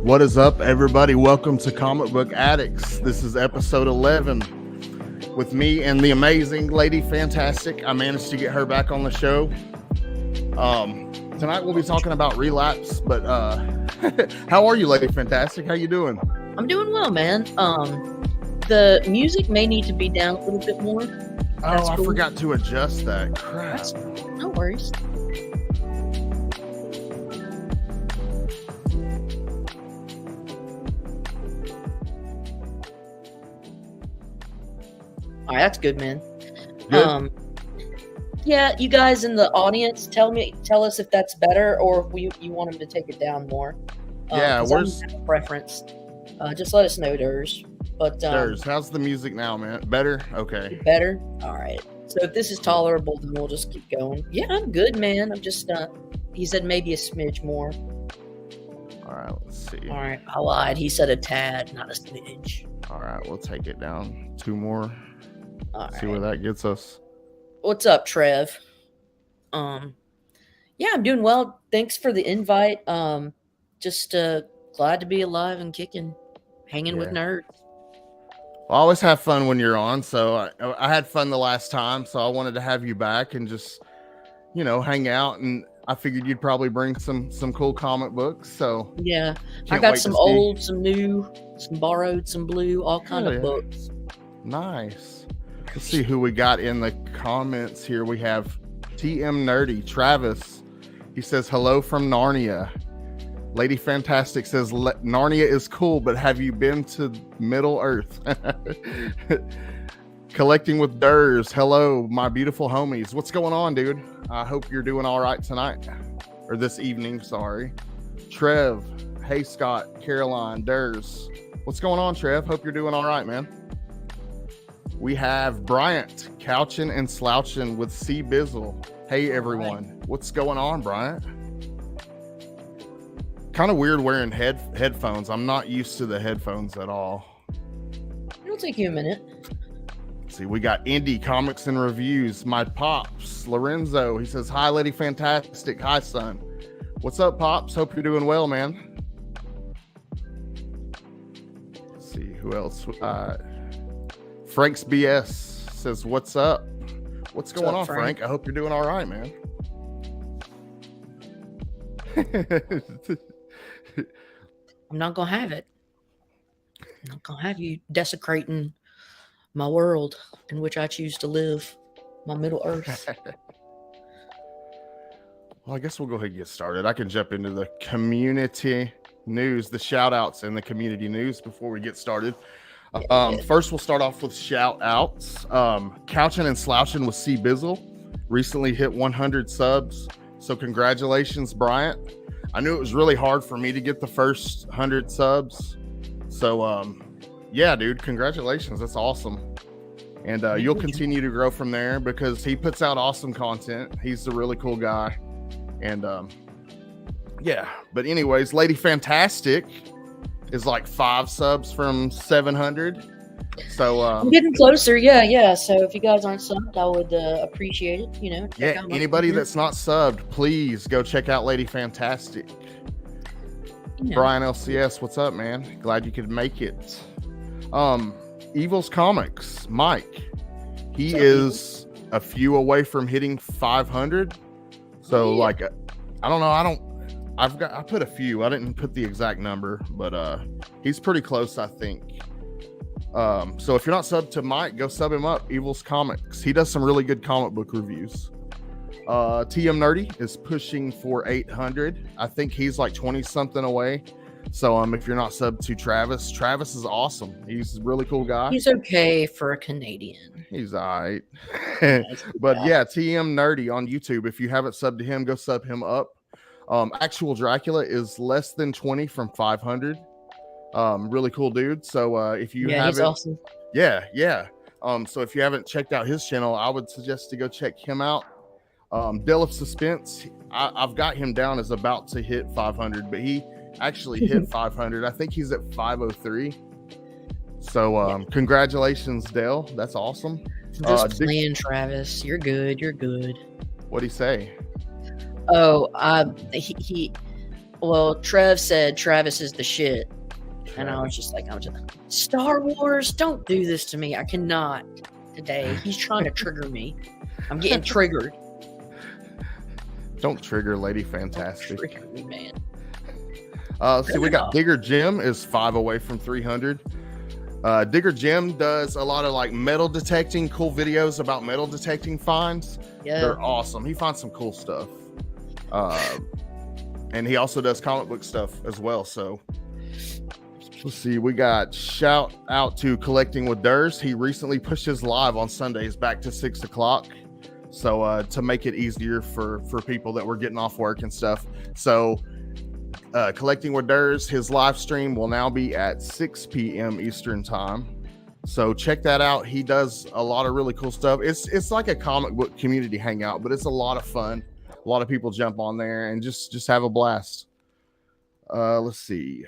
What is up, everybody? Welcome to Comicbook Addicts. This is episode 11 with me and the amazing Lady Fantastic. I managed to get her back on the show. Tonight we'll be talking about relapse, but how are you, Lady Fantastic? How you doing? I'm doing well, man. The music may need to be down a little bit more. That's cool. I forgot to adjust that. Crap. No worries. All right, that's good, man. Good. Yeah, you guys in the audience, tell us if that's better or if you want him to take it down more. Yeah, where's a preference? Just let us know, Durs. But Durs, how's the music now, man? Better? Okay. Better? All right. So if this is tolerable, then we'll just keep going. Yeah, I'm good, man. I'm just he said maybe a smidge more. All right, let's see. All right, I lied. He said a tad, not a smidge. All right, we'll take it down 2 more. All See where that gets us. What's up, Trev? Yeah, I'm doing well. Thanks for the invite. Just glad to be alive and kicking, hanging with nerds. I always have fun when you're on, so I had fun the last time, so I wanted to have you back and just, hang out. And I figured you'd probably bring some cool comic books. So yeah, I got some old, some new, some borrowed, some blue, all kind of books. Nice. Let's see who we got in the comments here. We have TM Nerdy, Travis. He says, hello from Narnia. Lady Fantastic says, Narnia is cool, but have you been to Middle Earth? Collecting with Durs. Hello, my beautiful homies. What's going on, dude? I hope you're doing all right tonight. Or this evening, sorry. Trev. Hey, Scott. Caroline. Durs. What's going on, Trev? Hope you're doing all right, man. We have Bryant, couching and slouching with C Bizzle. Hey, everyone. What's going on, Bryant? Kind of weird wearing headphones. I'm not used to the headphones at all. It'll take you a minute. Let's see, we got Indie Comics and Reviews. My Pops, Lorenzo. He says, hi, Lady Fantastic. Hi, son. What's up, Pops? Hope you're doing well, man. Let's see, who else? Frank's BS says, what's up? What's going on, Frank? I hope you're doing all right, man. I'm not going to have it. I'm not going to have you desecrating my world in which I choose to live, my Middle Earth. Well, I guess we'll go ahead and get started. I can jump into the community news, the shout outs and the community news before we get started. First, we'll start off with shout outs. Couching and Slouching with C Bizzle recently hit 100 subs. So congratulations, Bryant. I knew it was really hard for me to get the first 100 subs. So, yeah, dude, congratulations. That's awesome. And you'll continue to grow from there because he puts out awesome content. He's a really cool guy. And yeah, but anyways, Lady Fantastic is like 5 subs from 700. So I'm getting closer. Yeah. So if you guys aren't subbed, I would appreciate it. Yeah, anybody that's not subbed, please go check out Lady Fantastic. Brian LCS, what's up, man? Glad you could make it. Evil's Comics, Mike. He is a few away from hitting 500. So I don't know. I put a few. I didn't put the exact number, but he's pretty close, I think. So if you're not subbed to Mike, go sub him up. Evil's Comics. He does some really good comic book reviews. TM Nerdy is pushing for 800. I think he's like 20 something away. So if you're not subbed to Travis is awesome. He's a really cool guy. He's okay for a Canadian. He's all right. But yeah, TM Nerdy on YouTube. If you haven't subbed to him, go sub him up. Actual Dracula is less than 20 from 500. Really cool dude. So if you haven't, he's awesome. Yeah. So if you haven't checked out his channel, I would suggest to go check him out. Dell of Suspense, I've got him down as about to hit 500, but he actually hit 500. I think he's at 503. So congratulations, Dell. That's awesome. Just playing, Travis. You're good. What'd he say? Oh, he Well, Trev said Travis is the shit. And I was just like, Star Wars, don't do this to me. I cannot today. He's trying to trigger me. I'm getting triggered. Don't trigger Lady Fantastic. Don't trigger me, man. See, we got Digger Jim is 5 away from 300. Digger Jim does a lot of like metal detecting, cool videos about metal detecting finds. Yeah. They're awesome. He finds some cool stuff. And he also does comic book stuff as well. So let's see. We got shout out to Collecting with Durs. He recently pushed his live on Sundays back to 6 o'clock. So to make it easier for people that were getting off work and stuff. So Collecting with Durs, his live stream will now be at 6 p.m. Eastern time. So check that out. He does a lot of really cool stuff. It's like a comic book community hangout, but it's a lot of fun. A lot of people jump on there and just have a blast. Let's see.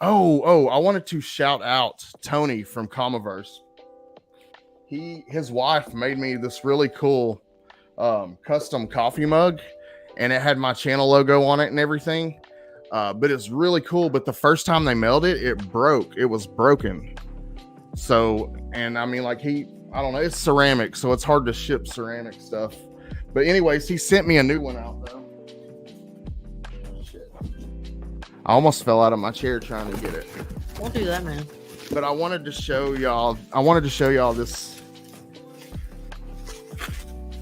Oh, I wanted to shout out Tony from Comiverse. His wife made me this really cool custom coffee mug, and it had my channel logo on it and everything. But it's really cool. But the first time they mailed it, it broke. It was broken. So, and I mean, like I don't know, it's ceramic, so it's hard to ship ceramic stuff. But anyways, he sent me a new one out though. Shit. I almost fell out of my chair trying to get it. Don't do that, man. But I wanted to show y'all this.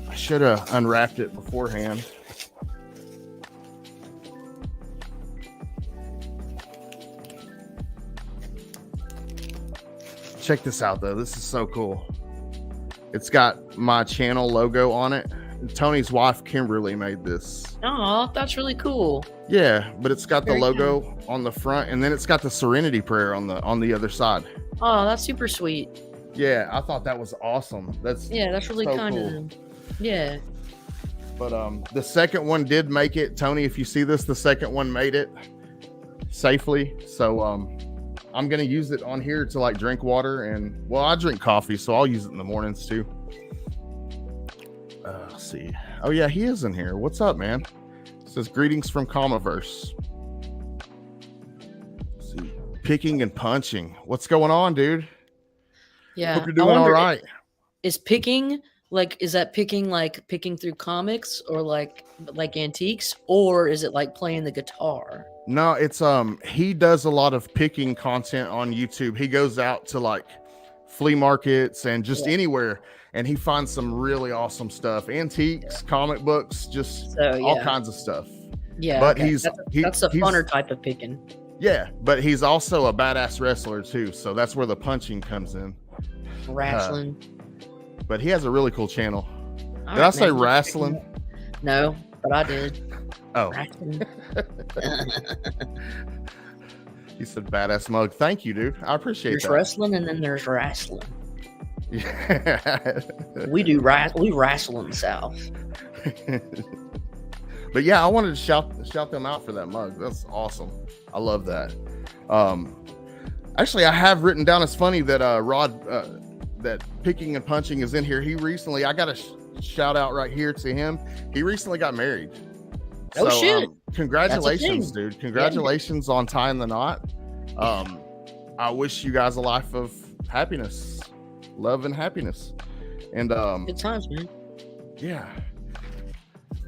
I should have unwrapped it beforehand. Check this out though. This is so cool. It's got my channel logo on it. Tony's wife Kimberly made this. Oh, that's really cool. Yeah, but it's got the logo on the front, and then it's got the Serenity Prayer on the other side. Oh, that's super sweet. Yeah, I thought that was awesome. That's really so kind cool. of them. Yeah. But the second one did make it. Tony, if you see this, the second one made it safely. So I'm gonna use it on here to like drink water, and well, I drink coffee, so I'll use it in the mornings too. Let's see. Oh yeah, he is in here. What's up, man? It says greetings from Comiverse. Let's see. Picking and punching. What's going on, dude? Yeah. Hope you're doing all right. Is picking like picking through comics or like antiques, or is it like playing the guitar? No, it's he does a lot of picking content on YouTube. He goes out to like flea markets and just anywhere, and he finds some really awesome stuff, antiques, comic books, just all kinds of stuff. Yeah, but that's the funner type of picking. Yeah, but he's also a badass wrestler too, so that's where the punching comes in. Wrestling. But he has a really cool channel. Did I say wrestling? No, but I did. Oh. He said badass mug. Thank you, dude. I appreciate that. There's wrestling, and then there's wrestling. Yeah. we wrestle in the South. But yeah, I wanted to shout them out for that mug. That's awesome. I love that. Actually, I have written down, it's funny that Rod that picking and punching is in here. He recently, I got a shout out right here to him. He recently got married. Oh, so, shit. Congratulations, dude. Congratulations on tying the knot. I wish you guys a life of happiness, love and happiness. And good times, man. Yeah.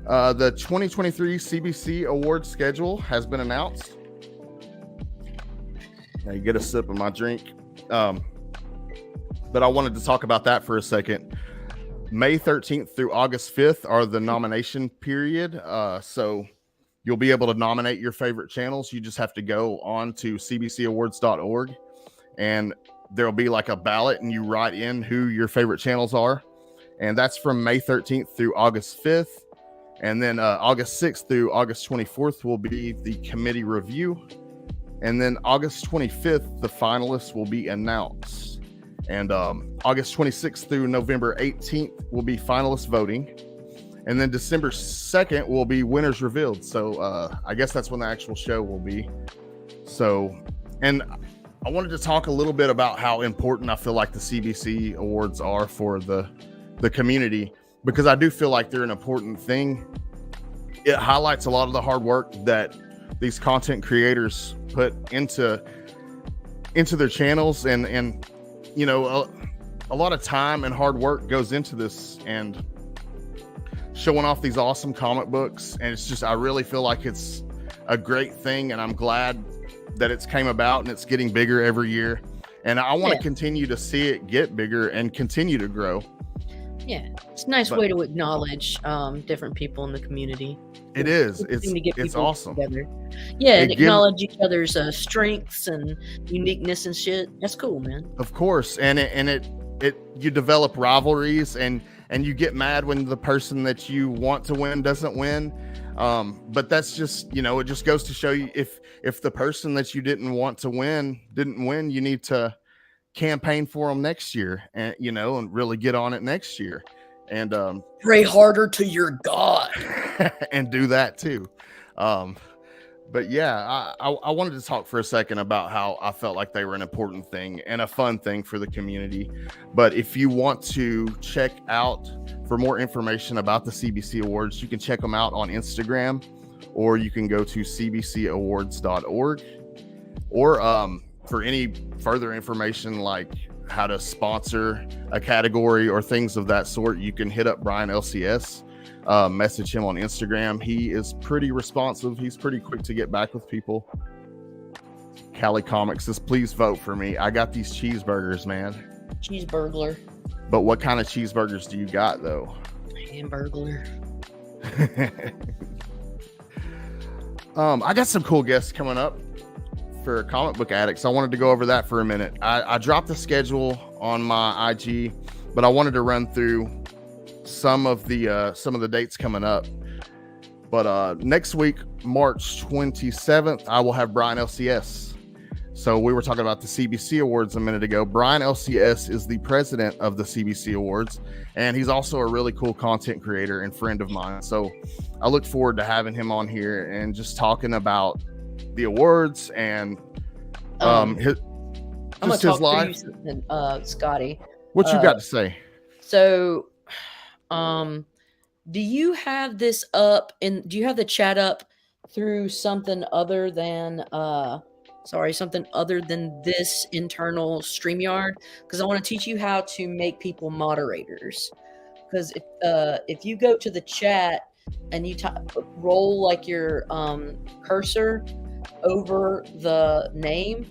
The 2023 CBC award schedule has been announced. Now you get a sip of my drink. But I wanted to talk about that for a second. May 13th through August 5th are the nomination period. So you'll be able to nominate your favorite channels. You just have to go on to cbcawards.org, and there'll be like a ballot, and you write in who your favorite channels are. And that's from May 13th through August 5th. And then August 6th through August 24th will be the committee review. And then August 25th, the finalists will be announced. And August 26th through November 18th will be finalist voting. And then December 2nd will be winners revealed. So I guess that's when the actual show will be. So, and I wanted to talk a little bit about how important I feel like the CBC awards are for the community, because I do feel like they're an important thing. It highlights a lot of the hard work that these content creators put into their channels, and you know, a lot of time and hard work goes into this, and showing off these awesome comic books. And it's just, I really feel like it's a great thing, and I'm glad that it's came about and it's getting bigger every year. And I want to continue to see it get bigger and continue to grow. Yeah, it's a nice way to acknowledge different people in the community. It is. It's awesome. Together. Yeah, and acknowledge each other's strengths and uniqueness and shit. That's cool, man. Of course, and you develop rivalries, and you get mad when the person that you want to win doesn't win. But that's just, you know, it just goes to show you, if the person that you didn't want to win didn't win, you need to campaign for them next year, and you know, and really get on it next year, and pray harder to your God and do that too. But yeah, I wanted to talk for a second about how I felt like they were an important thing and a fun thing for the community. But if you want to check out for more information about the CBC Awards, you can check them out on Instagram, or you can go to cbcawards.org, or for any further information like how to sponsor a category or things of that sort, you can hit up Brian LCS, message him on Instagram. He is pretty responsive. He's pretty quick to get back with people. Cali Comics says, please vote for me. I got these cheeseburgers, man. Cheeseburglar. But what kind of cheeseburgers do you got, though? Hamburglar. I got some cool guests coming up for Comic Book Addicts. I wanted to go over that for a minute. I dropped the schedule on my IG, but I wanted to run through some of the dates coming up. But next week, March 27th, I will have Brian LCS. So we were talking about the CBC Awards a minute ago. Brian LCS is the president of the CBC Awards, and he's also a really cool content creator and friend of mine. So I look forward to having him on here and just talking about the awards and his life. Scotty, what you got to say? So, do you have this up, and do you have the chat up through something other than this internal StreamYard? Because I want to teach you how to make people moderators. Because if you go to the chat and you roll like your cursor over the name,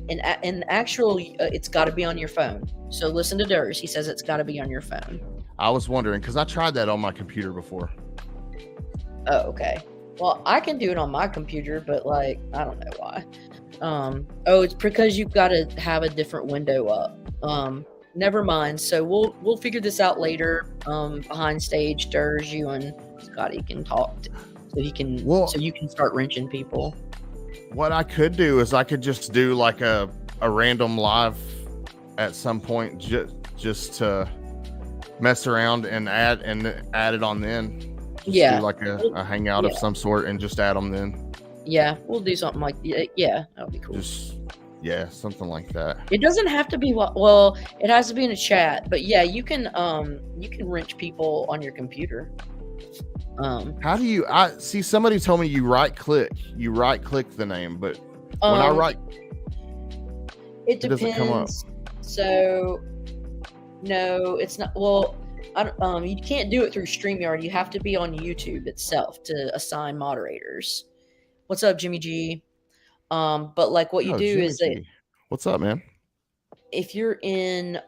and actually it's got to be on your phone. So listen to Durs. He says it's got to be on your phone. I was wondering, because I tried that on my computer before. Oh, okay. Well, I can do it on my computer, but like, I don't know why. It's because you've got to have a different window up. Never mind. So we'll figure this out later. Behind stage, Durs, you and Scotty can talk so you can start wrenching people. What I could do is I could just do like a random live at some point, just to mess around and add it on then. Just do like a hangout of some sort and just add them then. Yeah, we'll do something like yeah, that would be cool. Something like that. It doesn't have to be well, it has to be in a chat, but yeah, you can wrench people on your computer. How do you? I see somebody told me you right click the name, but when I write, it depends. Doesn't come up. So no, it's not. Well, you can't do it through StreamYard. You have to be on YouTube itself to assign moderators. What's up, Jimmy G? But like what you do Jimmy is G. What's up, man? If you're in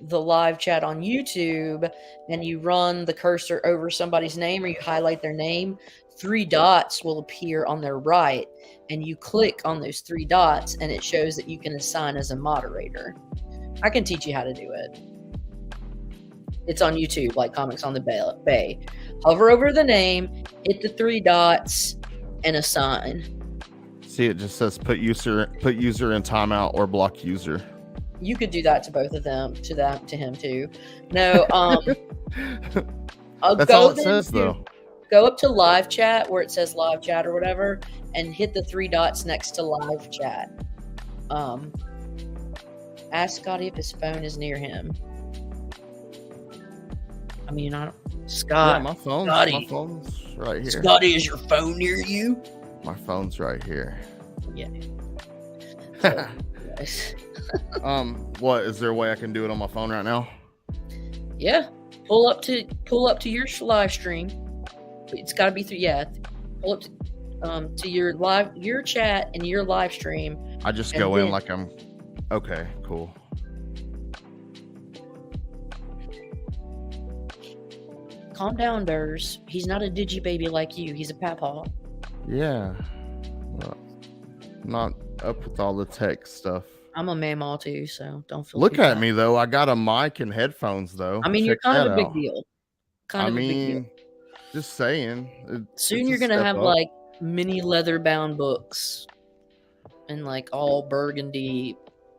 the live chat on YouTube and you run the cursor over somebody's name or you highlight their name, 3 dots will appear on their right, and you click on those 3 dots and it shows that you can assign as a moderator. I can teach you how to do it. It's on YouTube, like Comics on the Bay. Hover over the name, hit the 3 dots, and assign. See, it just says put user in timeout or block user. You could do that to both of them, to him too. No, that's all it says though. Go up to live chat where it says live chat or whatever, and hit the 3 dots next to live chat. Ask Scotty if his phone is near him. I mean, I don't. Yeah, Scott. my phone's right here. Scotty, is your phone near you? My phone's right here. Yeah. What is there a way I can do it on my phone right now? Yeah. Pull up to your live stream. It's got to be through. Yeah. Pull up to your chat and your live stream. I just go in like I'm. Okay, cool. Calm down, Durs. He's not a digi baby like you. He's a papaw. Yeah. Well, not up with all the tech stuff. I'm a mamaw too, so don't feel. Look at me though. I got a mic and headphones though. I mean, you're kind of a big deal. I mean, just saying. Soon you're gonna have like mini leather bound books and like all burgundy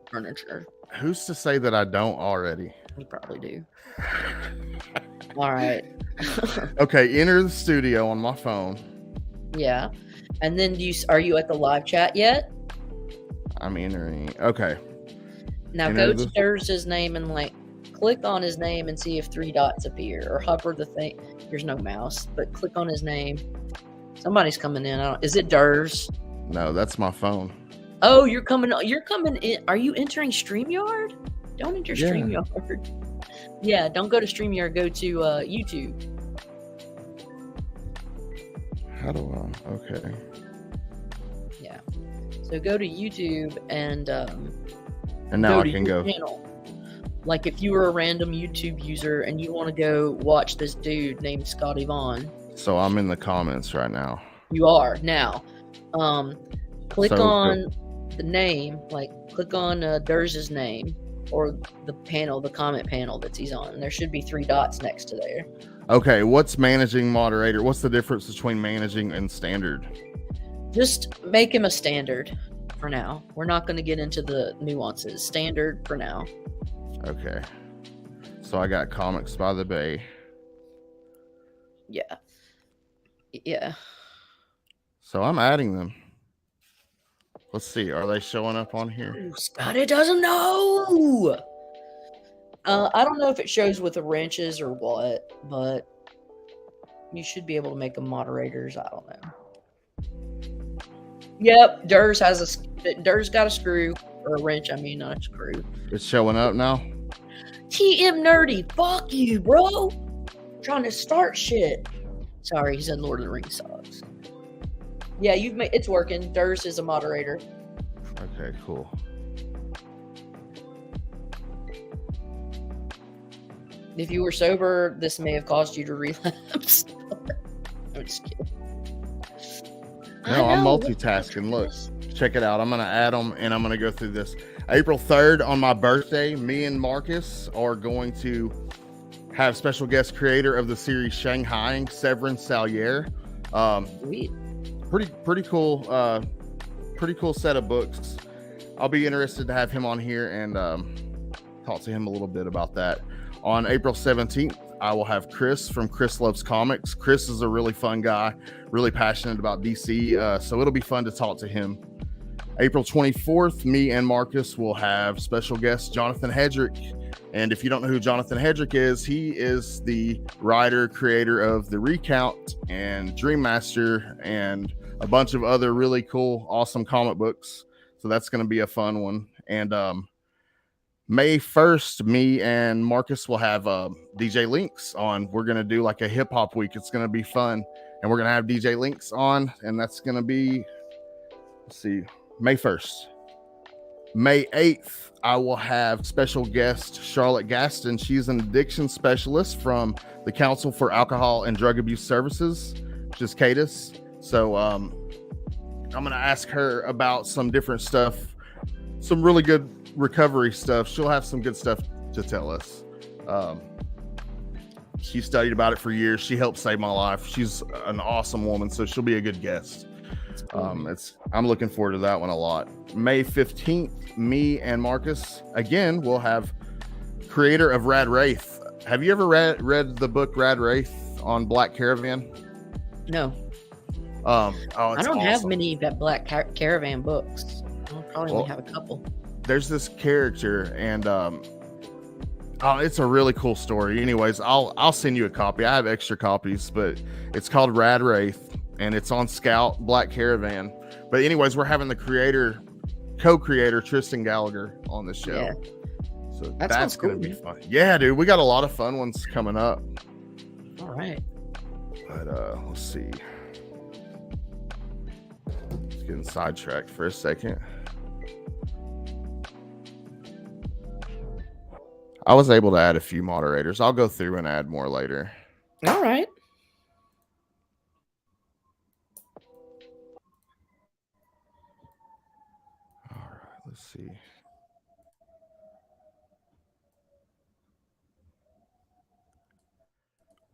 furniture. Who's to say that I don't already? You probably do. All right. Okay, enter the studio on my phone. Yeah. And then are you at the live chat yet? I'm entering. Okay. Now go to Durs's name and like click on his name and see if 3 dots appear, or hover the thing. There's no mouse, but click on his name. Somebody's coming in. Is it Durs? No, that's my phone. Oh, you're coming in. Are you entering StreamYard? Don't enter StreamYard. Yeah, don't go to StreamYard. Go to YouTube. How do I? Okay. Yeah. So go to YouTube and now I can go. Channel. Like if you were a random YouTube user and you want to go watch this dude named Scotty Vaughn. So I'm in the comments right now. You are now. Click on the name. Like click on Durs's name. Or the comment panel that he's on. And there should be 3 dots next to there. Okay, what's managing moderator? What's the difference between managing and standard? Just make him a standard for now. We're not going to get into the nuances. Standard for now. Okay. So I got Comics by the Bay. Yeah. Yeah. So I'm adding them. Let's see. Are they showing up on here? Ooh, Scotty doesn't know. I don't know if it shows with the wrenches or what, but you should be able to make them moderators. I don't know. Yep, Durs got a screw or a wrench. I mean, not a screw. It's showing up now. TM Nerdy, fuck you, bro. I'm trying to start shit. Sorry, he said Lord of the Rings sucks. Yeah, it's working. Durs is a moderator. Okay, cool. If you were sober, this may have caused you to relapse. I'm just kidding. No, I'm multitasking. Look, check it out. I'm going to add them and I'm going to go through this. April 3rd on my birthday, me and Marcus are going to have special guest creator of the series Shanghaiing, Severin Salier. Sweet. Pretty cool set of books. I'll be interested to have him on here and talk to him a little bit about that. On April 17th, I will have Chris from Chris Loves Comics. Chris is a really fun guy, really passionate about DC, so it'll be fun to talk to him. April 24th, me and Marcus will have special guest Jonathan Hedrick. And if you don't know who Jonathan Hedrick is, he is the writer, creator of The Recount and Dream Master and a bunch of other really cool, awesome comic books. So that's going to be a fun one. And May 1st, me and Marcus will have DJ Links on. We're going to do like a hip hop week. It's going to be fun. And we're going to have DJ Links on. And that's going to be, let's see, May 1st. May 8th, I will have special guest Charlotte Gaston. She's an addiction specialist from the Council for Alcohol and Drug Abuse Services, which is CADIS. So I'm going to ask her about some different stuff, some really good recovery stuff. She'll have some good stuff to tell us. She studied about it for years. She helped save my life. She's an awesome woman, so she'll be a good guest. I'm looking forward to that one a lot. May 15th, me and Marcus again will have creator of Rad Wraith. Have you ever read the book Rad Wraith on Black Caravan? No. I don't have many Black Caravan books. I'll probably only have a couple. There's this character, and Oh, it's a really cool story. Anyways, I'll send you a copy. I have extra copies, but it's called Rad Wraith, and it's on Scout Black Caravan. But anyways, we're having the co-creator Tristan Gallagher on the show. Yeah. So that's going to be fun. Yeah, dude, we got a lot of fun ones coming up. All right. But let's see. Just getting sidetracked for a second. I was able to add a few moderators. I'll go through and add more later. All right. All right, let's see.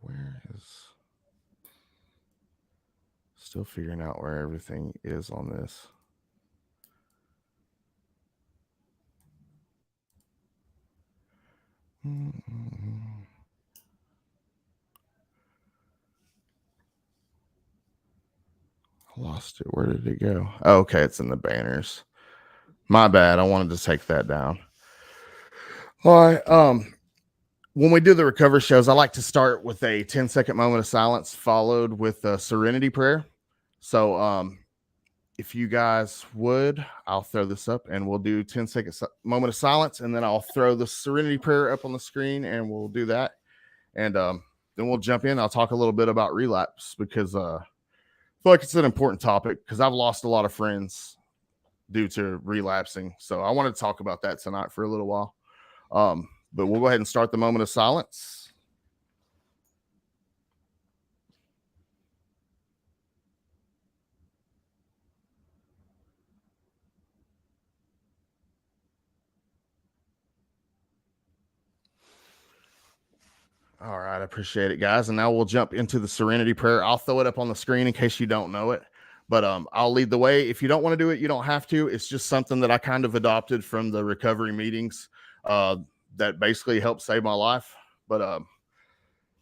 Where is... Still figuring out where everything is on this. Lost it. Where did it go? Oh, okay, it's in the banners. My bad. I wanted to take that down. All right. When we do the recovery shows, I like to start with a 10-second moment of silence followed with a serenity prayer. So if you guys would, I'll throw this up and we'll do 10-second moment of silence, and then I'll throw the serenity prayer up on the screen and we'll do that. And then we'll jump in. I'll talk a little bit about relapse because I feel like it's an important topic because I've lost a lot of friends due to relapsing. So I want to talk about that tonight for a little while. But we'll go ahead and start the moment of silence. All right, I appreciate it, guys. And now we'll jump into the serenity prayer. I'll throw it up on the screen in case you don't know it, but I'll lead the way. If you don't want to do it, you don't have to. It's just something that I kind of adopted from the recovery meetings that basically helped save my life. But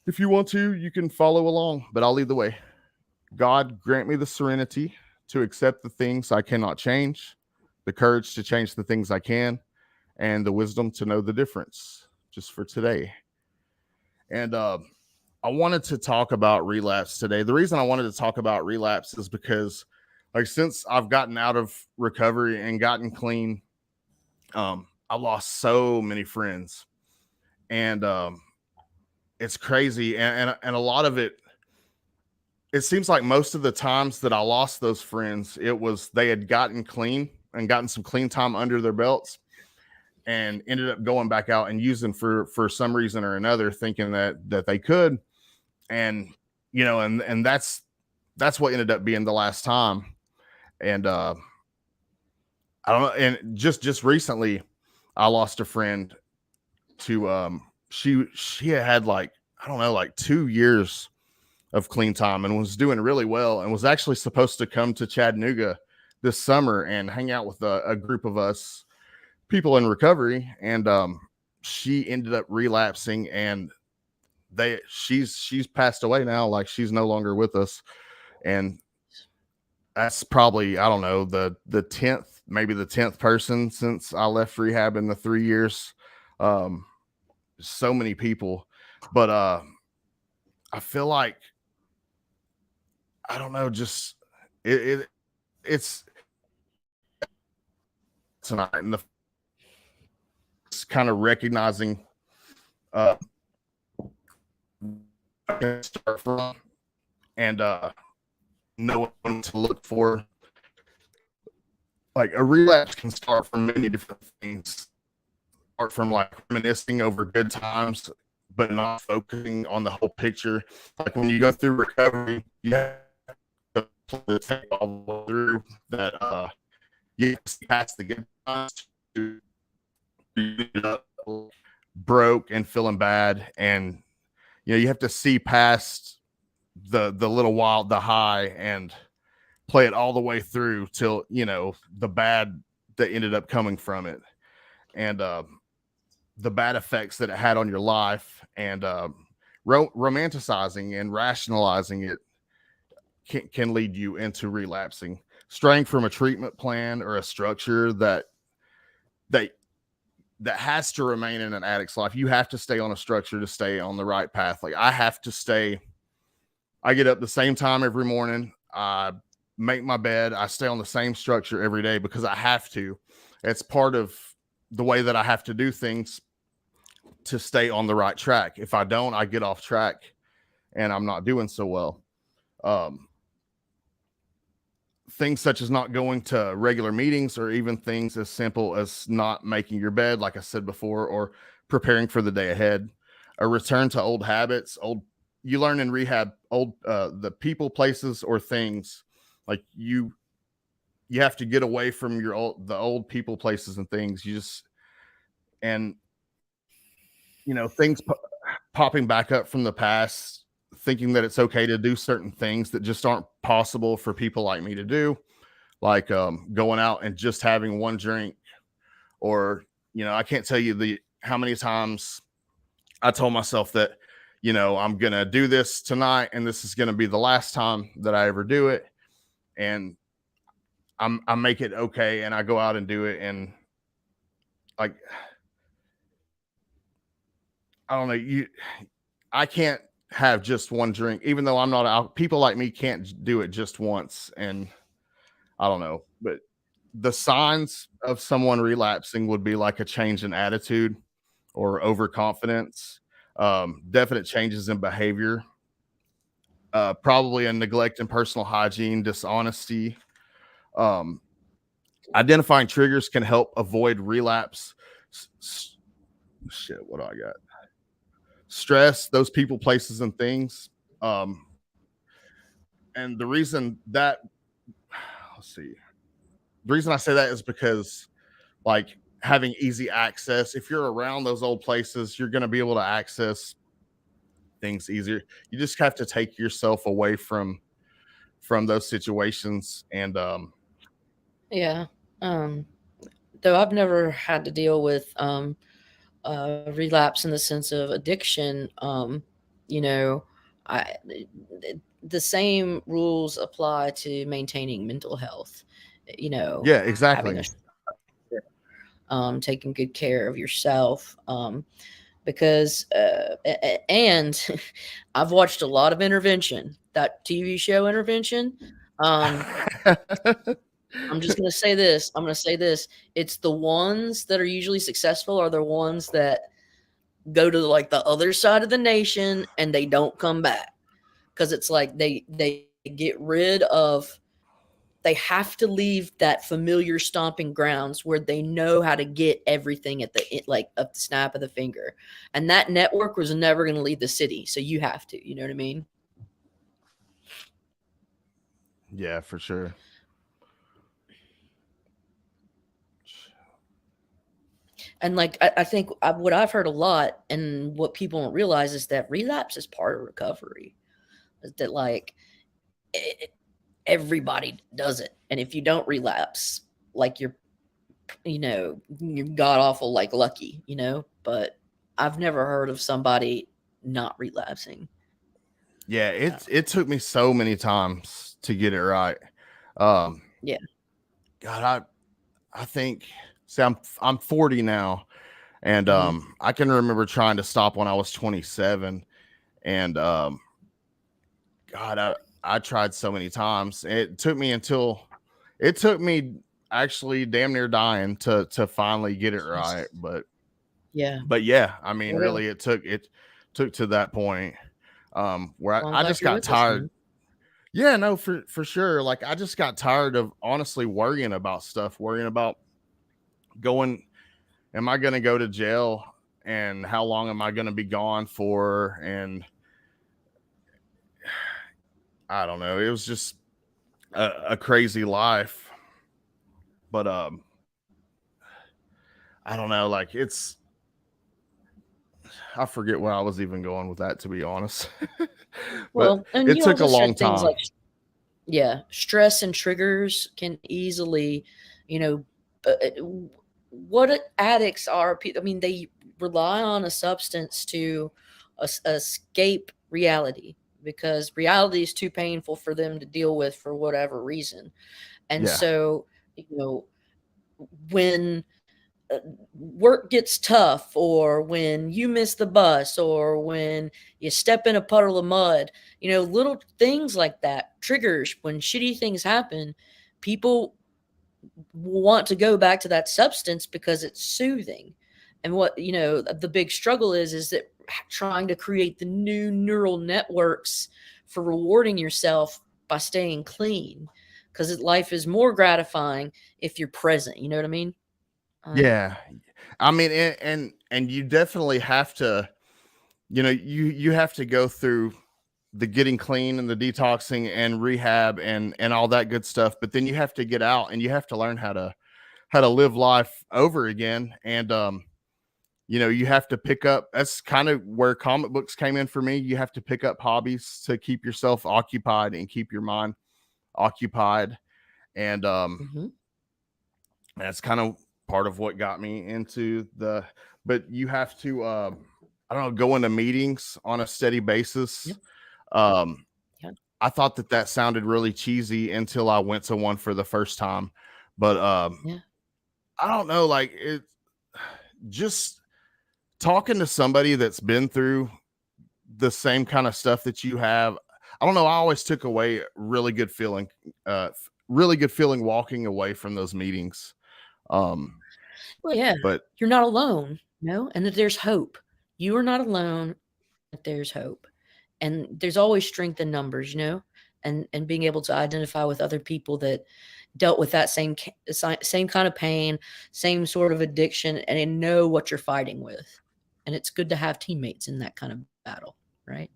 if you want to, you can follow along, but I'll lead the way. God, grant me the serenity to accept the things I cannot change, the courage to change the things I can, and the wisdom to know the difference just for today. And I wanted to talk about relapse today. The reason I wanted to talk about relapse is because, like, since I've gotten out of recovery and gotten clean, I lost so many friends, and it's crazy. And a lot of it seems like most of the times that I lost those friends, it was they had gotten clean and gotten some clean time under their belts, and ended up going back out and using for some reason or another, thinking that they could. And, you know, and that's what ended up being the last time. And, I don't know. And just recently I lost a friend to, she had like, I don't know, like 2 years of clean time and was doing really well and was actually supposed to come to Chattanooga this summer and hang out with a group of us people in recovery, and she ended up relapsing, and she's passed away now. Like, she's no longer with us, and that's probably, I don't know, the 10th, maybe the 10th person since I left rehab in the 3 years. So many people, but I feel like, I don't know, just it's tonight, and it's kind of recognizing start from, and know what to look for. Like, a relapse can start from many different things. Start from like reminiscing over good times, but not focusing on the whole picture. Like, when you go through recovery, you have to take all the way through that. You see past the good times to broke and feeling bad, and you know, you have to see past the little while, the high, and play it all the way through till, you know, the bad that ended up coming from it, and the bad effects that it had on your life, and romanticizing and rationalizing it can lead you into relapsing. Straying from a treatment plan or a structure that that has to remain in an addict's life. You have to stay on a structure to stay on the right path. Like I have to stay. I get up the same time every morning. I make my bed. I stay on the same structure every day because I have to. It's part of the way that I have to do things to stay on the right track. If I don't, I get off track and I'm not doing so well. Things such as not going to regular meetings, or even things as simple as not making your bed, like I said before, or preparing for the day ahead. A return to old habits, you learn in rehab, the people, places, or things. Like you have to get away from the old people, places, and things. And things popping back up from the past, thinking that it's okay to do certain things that just aren't possible for people like me to do, like going out and just having one drink. Or I can't tell you how many times I told myself that I'm gonna do this tonight and this is gonna be the last time that I ever do it, and I make it okay and I go out and do it. And like, I don't know, I can't have just one drink, even though I'm not out. People like me can't do it just once. And I don't know, but the signs of someone relapsing would be like a change in attitude or overconfidence, definite changes in behavior, probably a neglect in personal hygiene, dishonesty. Identifying triggers can help avoid relapse. Shit, what do I got? Stress, those people, places, and things. And the reason that, let's see, the reason I say that is because, like, having easy access, if you're around those old places, you're going to be able to access things easier. You just have to take yourself away from those situations. And Yeah. Though I've never had to deal with relapse in the sense of addiction, you know, I the same rules apply to maintaining mental health. yeah, Having exactly. taking good care of yourself. Because and I've watched a lot of Intervention, that TV show Intervention. Um, I'm just gonna say this. I'm gonna say this. It's the ones that are usually successful are the ones that go to like the other side of the nation and they don't come back, because it's like they get rid of. They have to leave that familiar stomping grounds where they know how to get everything at the snap of the finger, and that network was never going to leave the city. So you have to, you know what I mean? Yeah, for sure. And like I think what I've heard a lot, and what people don't realize, is that relapse is part of recovery. That like everybody does it, and if you don't relapse, like you're god awful, like lucky, But I've never heard of somebody not relapsing. Yeah, it took me so many times to get it right. Um, Yeah. God, I think, see, I'm 40 now, and Hmm. I can remember trying to stop when I was 27, and God, I tried so many times. It took me actually damn near dying to finally get it right. Jesus. But Yeah. yeah, I mean, Well, really, it took to that point, where I'm I glad just you're got with us, tired. man. Yeah, no, for sure. Like I just got tired of honestly worrying about stuff, worrying about going, am I going to go to jail, and how long am I going to be gone for? And I don't know. It was just a crazy life. But I don't know. Like I forget where I was even going with that, to be honest. But Well, and it you took a also long said things time. like, yeah, stress and triggers can easily, you know, what addicts are. I mean, they rely on a substance to escape reality, because reality is too painful for them to deal with for whatever reason. And Yeah. so, when work gets tough, or when you miss the bus, or when you step in a puddle of mud, little things like that, triggers, when shitty things happen, people want to go back to that substance because it's soothing. And what, the big struggle is that trying to create the new neural networks for rewarding yourself by staying clean, because life is more gratifying if you're present. You know what I mean? Yeah. I mean, and you definitely have to, you have to go through the getting clean and the detoxing and rehab and all that good stuff, but then you have to get out and you have to learn how to live life over again. And you have to pick up, that's kind of where comic books came in for me. You have to pick up hobbies to keep yourself occupied and keep your mind occupied. And Mm-hmm. that's kind of part of what got me into but you have to I don't know, go into meetings on a steady basis. Yep. um Yeah. I thought that sounded really cheesy until I went to one for the first time. But Yeah. I don't know, like, it just talking to somebody that's been through the same kind of stuff that you have. I don't know, I always took away really good feeling walking away from those meetings. um Well, yeah, but you're not alone, and that there's hope. You are not alone, that there's hope. And there's always strength in numbers, and being able to identify with other people that dealt with that same kind of pain, same sort of addiction, and know what you're fighting with. And it's good to have teammates in that kind of battle, right?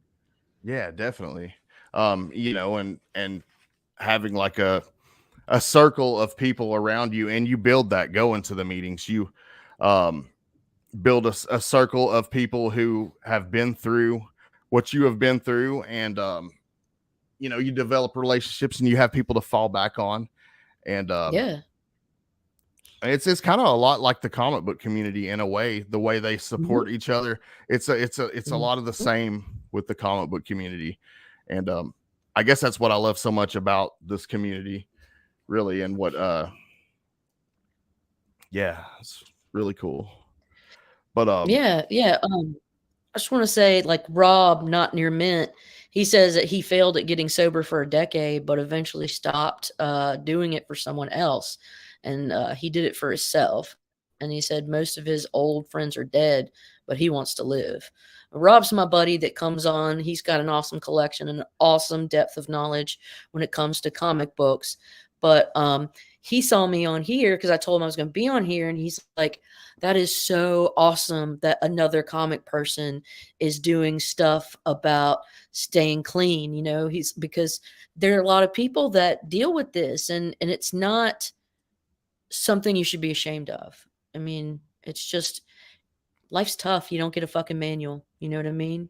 yeah, definitely. And having like a circle of people around you, and you build that going to the meetings. You um build a circle of people who have been through what you have been through. And you develop relationships and you have people to fall back on. And Yeah. it's kind of a lot like the comic book community in a way, the way they Mhm. support each other. It's a Mhm. lot of the same with the comic book community. And I guess that's what I love so much about this community, really. And what yeah, it's really cool. But Yeah, yeah. I just want to say, like Rob, not near Mint, he says that he failed at getting sober for a decade, but eventually stopped doing it for someone else. And he did it for himself. And he said most of his old friends are dead, but he wants to live. Rob's my buddy that comes on. He's got an awesome collection and an awesome depth of knowledge when it comes to comic books. But he saw me on here because I told him I was going to be on here. And he's like, that is so awesome that another comic person is doing stuff about staying clean. He's because there are a lot of people that deal with this, and it's not something you should be ashamed of. I mean, it's just life's tough. You don't get a fucking manual. You know what I mean?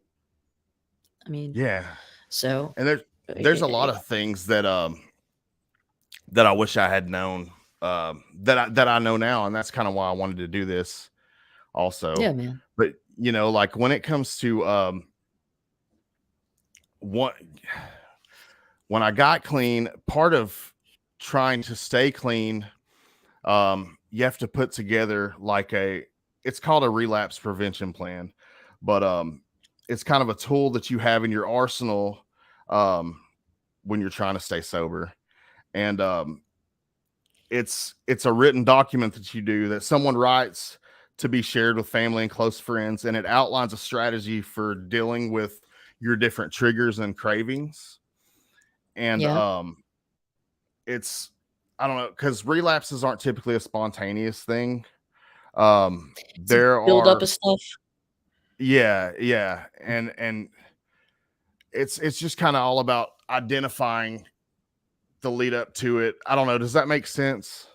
I mean, yeah, so and there's a lot of things that I wish I had known, that I know now, and that's kind of why I wanted to do this also. yeah, man. But like when it comes to what when I got clean, part of trying to stay clean, you have to put together like it's called a relapse prevention plan. But it's kind of a tool that you have in your arsenal um, when you're trying to stay sober. And it's a written document that you do, that someone writes, to be shared with family and close friends, and it outlines a strategy for dealing with your different triggers and cravings. And Yeah. it's, I don't know, because relapses aren't typically a spontaneous thing. It's a There build up of are, stuff. yeah, and it's just kind of all about identifying the lead up to it. I don't know, does that make sense?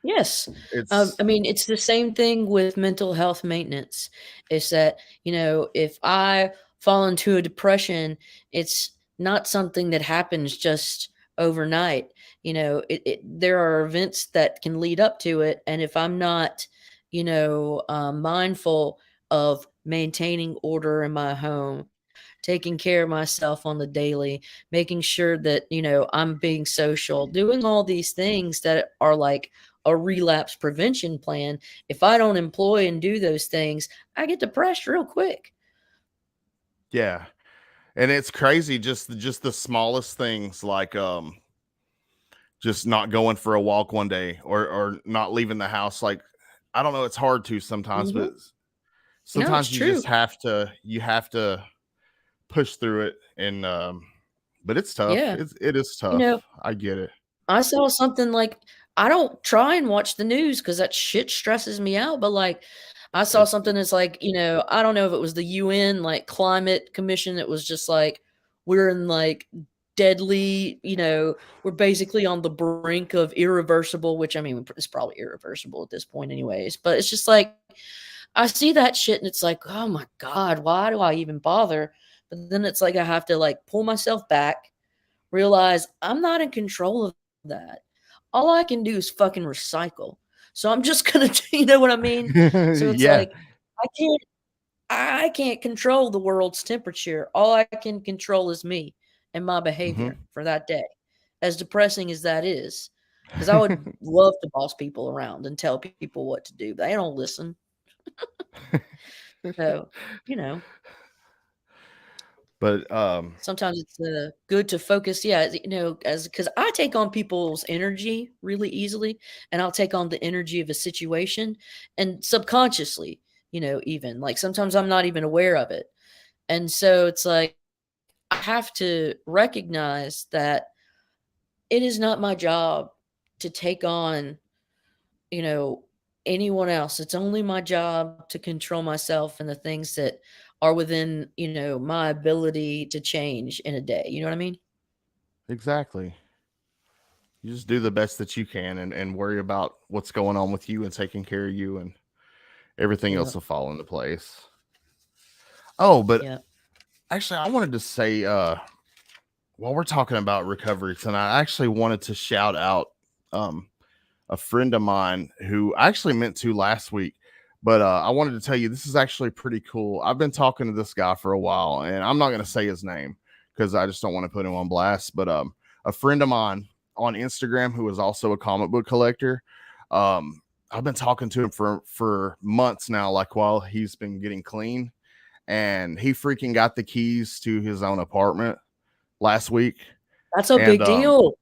Yes. It's I mean, it's the same thing with mental health maintenance. Is that, if I fall into a depression, it's not something that happens just overnight. There are events that can lead up to it. And if I'm not, mindful of maintaining order in my home, taking care of myself on the daily, making sure that, I'm being social, doing all these things that are like a relapse prevention plan, if I don't employ and do those things, I get depressed real quick. Yeah. And it's crazy, just the smallest things, like just not going for a walk one day, or not leaving the house. Like, I don't know, it's hard to sometimes, but Mhm. No, it's sometimes true. you have to push through it. And but it's tough. Yeah. It is You know, tough. I get it. I saw something like I don't try and watch the news because that shit stresses me out, but, like, I saw It's something that's like, I don't know if it was the UN, like, climate commission that was just like, "We're in, like, deadly," "we're basically on the brink of irreversible," which, I mean, it's probably irreversible at this point anyways, but it's just like, I see that shit and it's like, "Oh my god, why do I even bother?" But then it's like I have to, like, pull myself back, realize I'm not in control of that. All I can do is fucking recycle. So I'm just gonna you know what I mean? So it's yeah. like, I can't I can't control the world's temperature. All I can control is me and my Hmm. behavior for that day. As depressing as that is, because I would love to boss people around and tell people what to do, but they don't listen. So, you know. But Sometimes it's, good to focus, yeah, as because I take on people's energy really easily, and I'll take on the energy of a situation, and subconsciously, even, like, sometimes I'm not even aware of it, and so it's like, I have to recognize that it is not my job to take on, you know, anyone else. It's only my job to control myself and the things that are within, my ability to change in a day, you know what I mean? exactly. You just do the best that you can, and worry about what's going on with you and taking care of you, and everything Yeah, else will fall into place. Oh, but yeah. actually, I wanted to say, while we're talking about recovery tonight, I actually wanted to shout out um, a friend of mine who I actually meant to last week, but I wanted to tell you this is actually pretty cool. I've been talking to this guy for a while, and I'm not going to say his name because I just don't want to put him on blast. But a friend of mine on Instagram who is also a comic book collector. I've been talking to him for months now, like while he's been getting clean, and he freaking got the keys to his own apartment last week. That's a And big deal.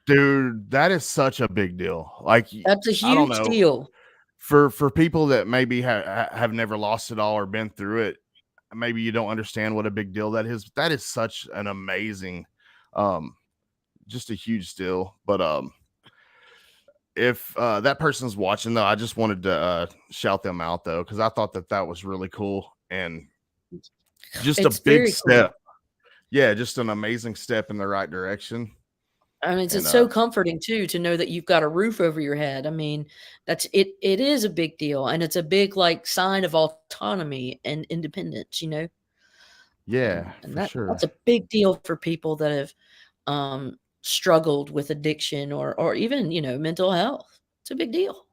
dude, that is such a big deal. Like, That's a I don't huge know, deal. for people that maybe have never lost it all or been through it, maybe you don't understand what a big deal that is. That is such an amazing, um, just a huge deal. But if that person's watching though, I just wanted to shout them out though, because I thought that that was really cool and just a It's big very step. cool. Yeah, just an amazing step in the right direction. I mean, And it's so comforting too to know that you've got a roof over your head. I mean, it is a big deal, and it's a big, like, sign of autonomy and independence, yeah, and for that's sure. a big deal for people that have, struggled with addiction or even, mental health. It's a big deal.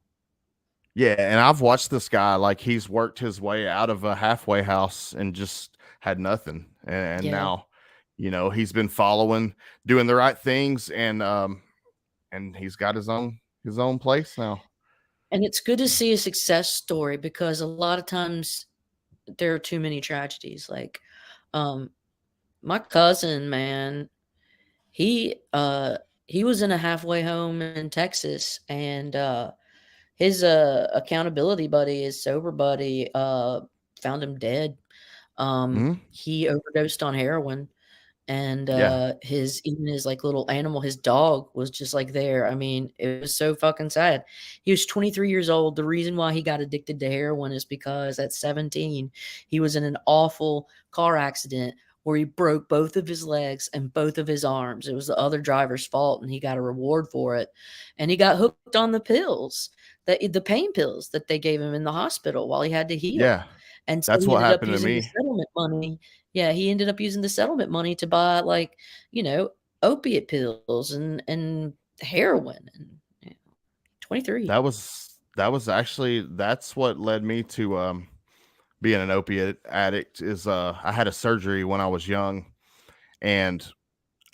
Yeah, and I've watched this guy, like, he's worked his way out of a halfway house and just had nothing. And Yeah. now, he's been following, doing the right things, and he's got his own place now. And it's good to see a success story because a lot of times there are too many tragedies. Like, um, my cousin, man, he uh he was in a halfway home in Texas, and his accountability buddy, his sober buddy, found him dead. Mhm. He overdosed on heroin, and Yeah. his like little animal, his dog was just like there. I mean, it was so fucking sad. He was 23 years old. The reason why he got addicted to heroin is because at 17 he was in an awful car accident where he broke both of his legs and both of his arms. It was the other driver's fault, and he got a reward for it. And he got hooked on the pills, the pain pills that they gave him in the hospital while he had to heal. Yeah. And so That's he what ended up happened to using the me. settlement money. Yeah, he ended up using the settlement money to buy, like, you know, opiate pills and heroin, and, 23. That was actually that's what led me to being an opiate addict. Is I had a surgery when I was young, and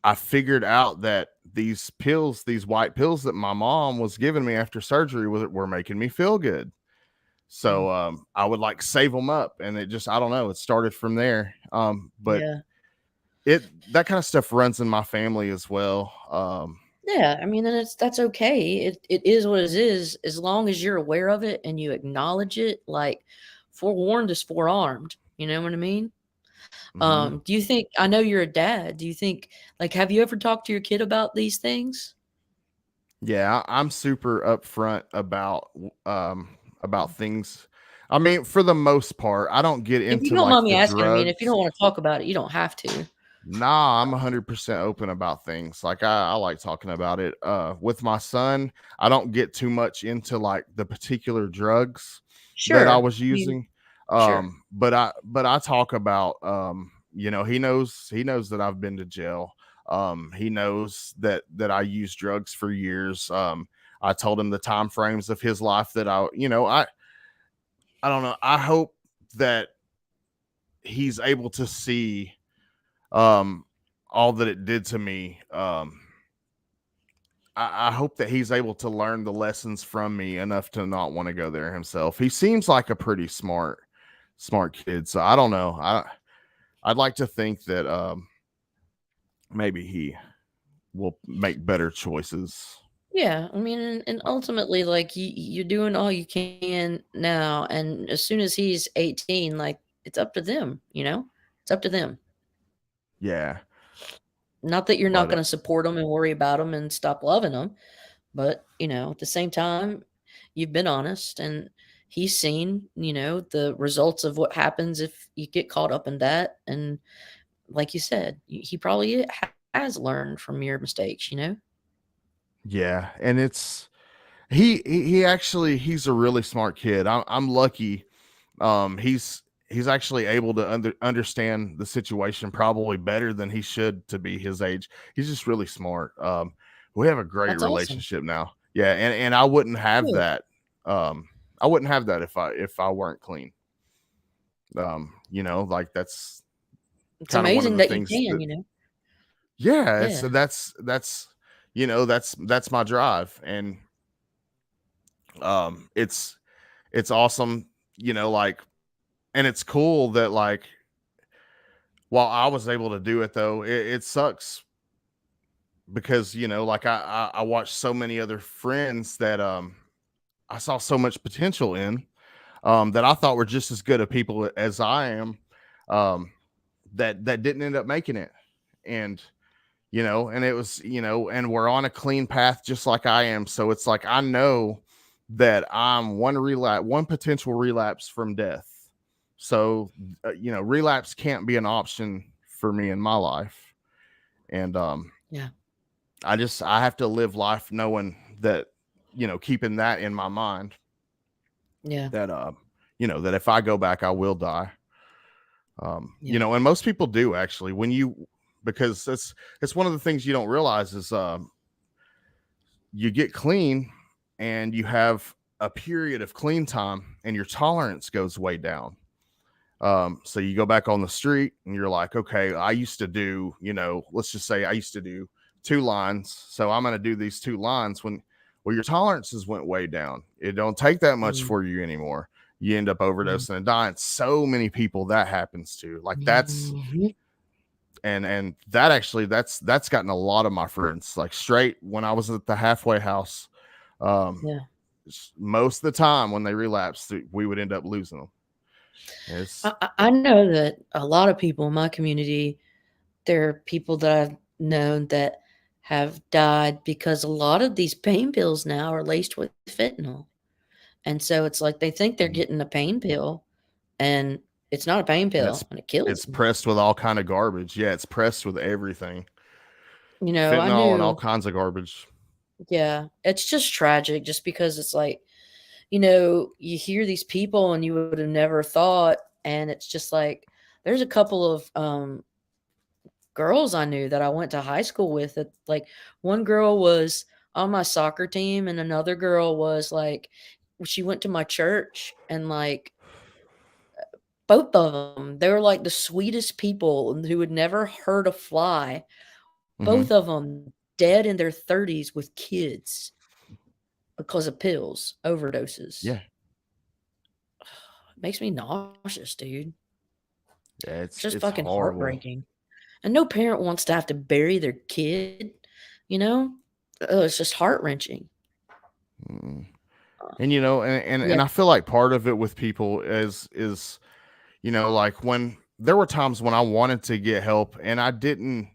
I figured out that these pills, these white pills that my mom was giving me after surgery were making me feel good. So Mm. I would like save them up, and it just, I don't know, it started from there. But Yeah. it, that kind of stuff runs in my family as well. Yeah, I mean, and that's okay. It is what it is, as long as you're aware of it and you acknowledge it. Like, forewarned is forearmed. You know what I mean? Mhm. Do you think, I know you're a dad. Do you think, like, have you ever talked to your kid about these things? Yeah, I'm super upfront about things. I mean, for the most part, I don't get If you into don't like mind me the asking, I mean, if you drugs. don't want to talk about it, you don't have to. Nah, I'm 100% open about things. Like I like talking about it. With my son, I don't get too much into like the particular drugs that I Sure. was I mean, using. sure. But I talk about he knows that I've been to jail. He knows that I used drugs for years. I told him the time frames of his life that I don't know. I hope that he's able to see um all that it did to me. I hope that he's able to learn the lessons from me enough to not want to go there himself. He seems like a pretty smart kid, so I don't know. I'd like to think that maybe he will make better choices. Yeah, I mean, and ultimately, like, you're doing all you can now, and as soon as he's 18, like, it's up to them, you know? It's up to them. Yeah, Not that you're not but gonna support them and worry about them and stop loving them, but, at the same time, you've been honest, and he's seen, the results of what happens if you get caught up in that, and like you said, he probably has learned from your mistakes, you know? yeah, and he actually he's a really smart kid. I'm lucky. He's actually able to understand the situation probably better than he should to be his age. He's just really smart. We have a great That's awesome. relationship now. Yeah, and I wouldn't have Good. that. I wouldn't have that if I weren't clean. Like that's It's kind of one of amazing the that you things can, that, yeah, it's Yeah, that's that's my drive. And it's awesome, like, and it's cool that, like, while I was able to do it, though, it sucks because, like, I watched so many other friends that I saw so much potential in, that I thought were just as good of people as I am, um that didn't end up making it. And and it was, and we're on a clean path just like I am. So it's like I know that I'm one potential relapse from death. So relapse can't be an option for me in my life. And yeah, I have to live life knowing that, keeping that in my mind, yeah, that that if I go back I will die. yeah, And most people do, actually, because it's one of the things you don't realize is you get clean and you have a period of clean time and your tolerance goes way down. So you go back on the street and you're like, okay, I used to do, let's just say I used to do 2 lines. So I'm going to do these 2 lines well, your tolerances went way down. It don't take that much mm, for you anymore. You end up mm, overdosing and dying. So many people that happens to. Like that's mhm, and that actually that's gotten a lot of my friends like straight when I was at the halfway house. Um, yeah. Most of the time when they relapsed, we would end up losing them. It's I know that a lot of people in my community, there are people that I've known that have died because a lot of these pain pills now are laced with fentanyl, and so it's like they think they're getting a pain pill, and it's not a pain and pill, and it kills it's them. pressed with all kind of garbage. Yeah, it's pressed with everything, I fentanyl and all knew. kinds of garbage. Yeah, it's just tragic just because it's like, you hear these people and you would have never thought, and it's just like there's a couple of girls I knew that I went to high school with that, like, one girl was on my soccer team and another girl was like, she went to my church, and like both of them, they were like the sweetest people who would never hurt a fly. Hmm. Both of them dead in their 30s with kids because of pills overdoses. Yeah. It makes me nauseous, dude. Yeah, It's just it's fucking horrible. heartbreaking. And no parent wants to have to bury their kid, you know? Oh, it's just heart wrenching. Mm. And you know, Yeah. and I feel like part of it with people is you know, like when there were times when I wanted to get help and I didn't.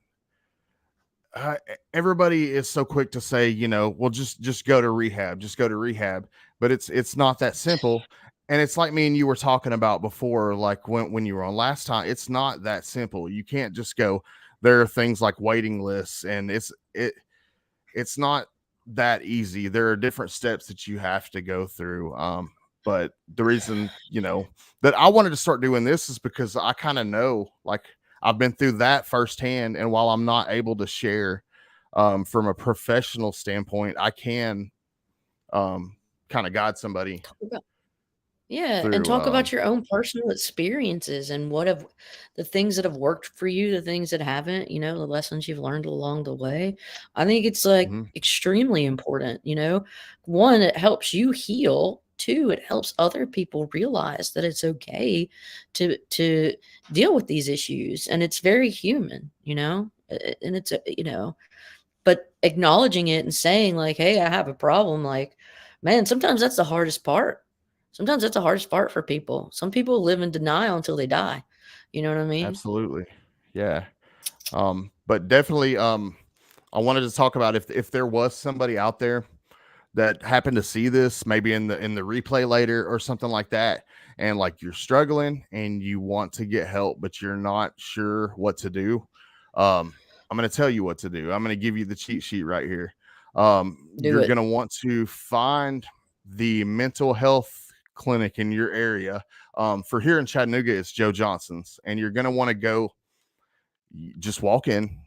Everybody is so quick to say, you know, well, just go to rehab, just go to rehab, but it's not that simple. And it's like me and you were talking about before, like when you were on last time. It's not that simple. You can't just go. There are things like waiting lists, and it's not that easy. There are different steps that you have to go through. But the reason, you know, that I wanted to start doing this is because I kind of know, like, I've been through that firsthand. And while I'm not able to share from a professional standpoint, I can kind of guide somebody Yeah, and through. talk about your own personal experiences and what have the things that have worked for you, the things that haven't, the lessons you've learned along the way. I think it's like Mhm. extremely important. One, it helps you heal. Two, it helps other people realize that it's okay to deal with these issues and it's very human. And but acknowledging it and saying like, "Hey, I have a problem," like, man, sometimes that's the hardest part. Sometimes that's the hardest part for people. Some people live in denial until they die. You know what I mean? Absolutely. Yeah. But definitely, I wanted to talk about if there was somebody out there that happened to see this maybe in the replay later or something like that, and like you're struggling and you want to get help but you're not sure what to do. I'm going to tell you what to do. I'm going to give you the cheat sheet right here. Do You're it. going to want to find the mental health clinic in your area. For here in Chattanooga, it's Joe Johnson's, and you're going to want to go. You just walk in.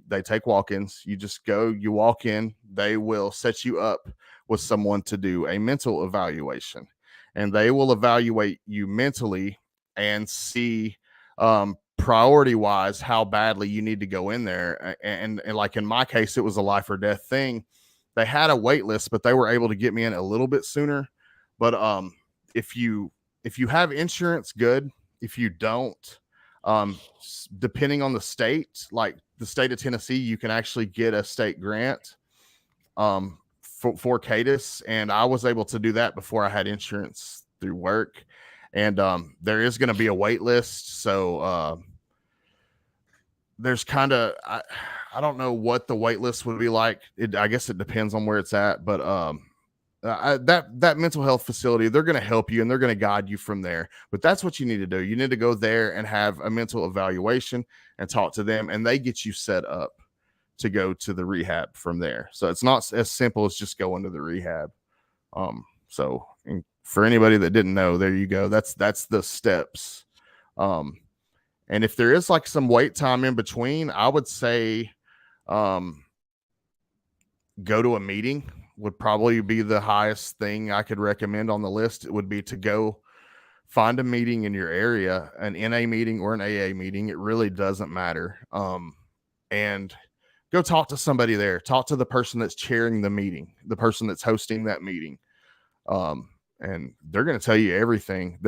They take walk-ins. You just go, you walk in, they will set you up with someone to do a mental evaluation, and they will evaluate you mentally and see priority wise how badly you need to go in there. And like in my case, it was a life or death thing. They had a wait list, but they were able to get me in a little bit sooner. But if you if you have insurance, good. If you don't, depending on the state, like the state of Tennessee, you can actually get a state grant for CADIS, and I was able to do that before I had insurance through work. And there is going to be a wait list, so there's kind of I don't know what the wait list would be like. I guess it depends on where it's at, but that mental health facility, they're going to help you and they're going to guide you from there. But that's what you need to do. You need to go there and have a mental evaluation and talk to them, and they get you set up to go to the rehab from there. So it's not as simple as just going to the rehab. So for anybody that didn't know, there you go. That's the steps. And if there is like some wait time in between, I would say um, go to a meeting would probably be the highest thing I could recommend on the list. It would be to go find a meeting in your area, an NA meeting or an AA meeting. It really doesn't matter. And go talk to somebody there. Talk to the person that's chairing the meeting, the person that's hosting that meeting. And they're going to tell you everything.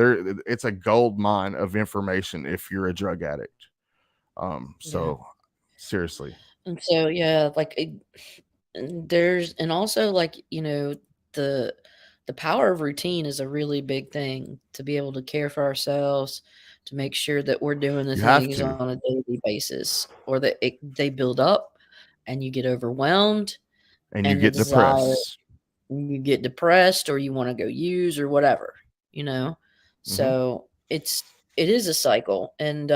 It's a gold mine of information if you're a drug addict. Yeah. So seriously. And so, yeah, like and also like, the the power of routine is a really big thing to be able to care for ourselves, to make sure that we're doing the You have things to. on a daily basis, or that they build up and you get overwhelmed And you and the get desire, depressed. you get depressed or you want to go use or whatever, you know? Mm-hmm. So it is a cycle. And,